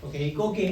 Okay, eco के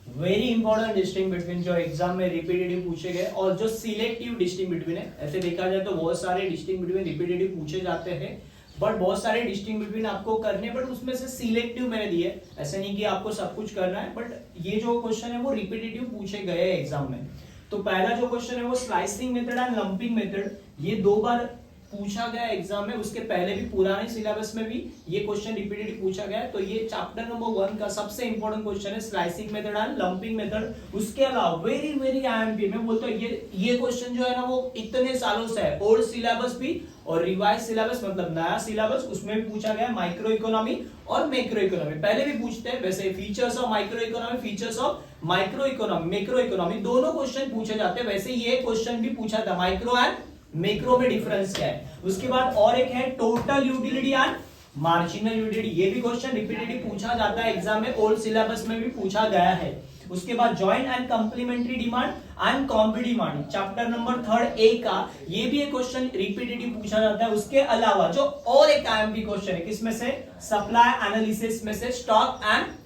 very important distinguish between जो exam में रिपीटेटिव पूछे गए और जो सिलेक्टिव डिस्टिंग बिटवीन है। ऐसे देखा जाए तो बहुत सारे डिस्टिंग बिटवीन रिपीटेटिव पूछे जाते हैं, बट बहुत सारे डिस्टिंग बिटवीन आपको करने, बट उसमें से सिलेक्टिव मैंने दिए। ऐसे नहीं कि आपको सब कुछ करना है, बट ये जो क्वेश्चन है वो रिपीटेटिव पूछे गए हैं एग्जाम में। तो पहला जो क्वेश्चन है वो slicing method and lumping method, ये 2 बार पूछा गया एग्जाम में। उसके पहले भी पुराने सिलेबस में भी ये क्वेश्चन रिपीटेडली पूछा गया है। तो ये चैप्टर नंबर 1 का सबसे इंपॉर्टेंट क्वेश्चन है, slicing method and lumping method. उसके अलावा वेरी वेरी आईएमपी में बोलता हूं ये क्वेश्चन जो है ना वो इतने सालों से है, ओल्ड सिलेबस भी और रिवाइज सिलेबस मतलब नया सिलेबस, उसमें भी पूछा गया माइक्रो इकोनॉमी और मैक्रो इकोनॉमी। पहले भी पूछते हैं वैसे, features of micro economy, features of micro economy, macro economy दोनों क्वेश्चन पूछे जाते हैं। वैसे ये क्वेश्चन भी पूछा था, माइक्रो एंड मैक्रो में डिफरेंस क्या है। उसके बाद और एक है total utility and marginal utility, ये भी क्वेश्चन रिपीटेडली पूछा जाता है एग्जाम में, ओल्ड सिलेबस में भी पूछा गया है। उसके बाद joint and complementary demand and combi demand, chapter number 3 ए का, ये भी एक क्वेश्चन रिपीटेडली पूछा जाता है। उसके अलावा जो और एक आईएमपी क्वेश्चन है, किसमें से, सप्लाई एनालिसिस में से, stock and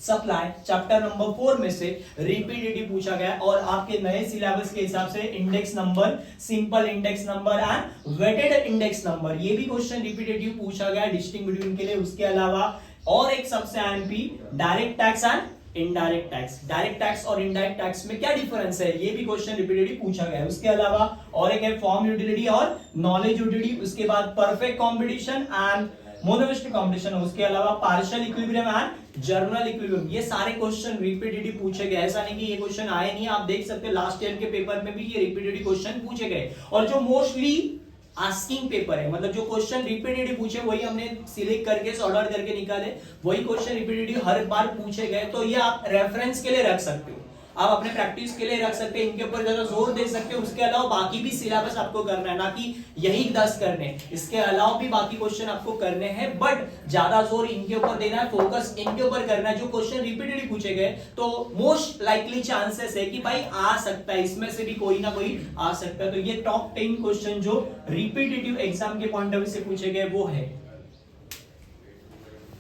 supply, chapter number 4 में से रिपीटेडली पूछा गया। और आपके नए सिलेबस के हिसाब से index number, simple index number and weighted index number, ये भी क्वेश्चन रिपीटेडली पूछा गया डिस्टिंग बिटवीन के लिए। उसके अलावा और एक सबसे IMP direct tax and indirect tax, direct tax और इनडायरेक्ट टैक्स में क्या डिफरेंस है, ये भी क्वेश्चन रिपीटेडली पूछा गया है। उसके अलावा और एक है फॉर्म यूटिलिटी और नॉलेज यूटिलिटी। उसके बाद परफेक्ट कंपटीशन एंड मोनोलिस्टिक कंपटीशन, उसके अलावा partial equilibrium and journal equilibrium, ये सारे क्वेश्चन रिपीटेडली पूछे गए। ऐसा नहीं कि ये क्वेश्चन आए नहीं, आप देख सकते हैं लास्ट ईयर के पेपर में भी ये रिपीटेडली क्वेश्चन पूछे गए। और जो मोस्टली आस्किंग पेपर है, मतलब जो क्वेश्चन रिपीटेडली पूछे वही हमने सिलेक्ट करके सॉर्ट करके निकाले, वही क्वेश्चन रिपीटेडली हर बार पूछे गए। तो ये आप रेफरेंस के लिए रख सकते हो, आप अपने प्रैक्टिस के लिए रख सकते हैं, इनके ऊपर ज्यादा जोर दे सकते हो। उसके अलावा बाकी भी सिलेबस आपको करना है, ना कि यही 10 करने, इसके अलावा भी बाकी क्वेश्चन आपको करने हैं, बट ज्यादा जोर इनके ऊपर देना है, फोकस इनके ऊपर करना है। जो क्वेश्चन रिपीटेडली पूछे गए तो मोस्ट लाइकली चांसेस है कि भाई आ सकता है, इसमें से भी कोई ना कोई आ सकता है। तो ये टॉप 10 क्वेश्चन जो रिपीटेटिव एग्जाम के पॉइंट ऑफ व्यू से पूछे गए वो है।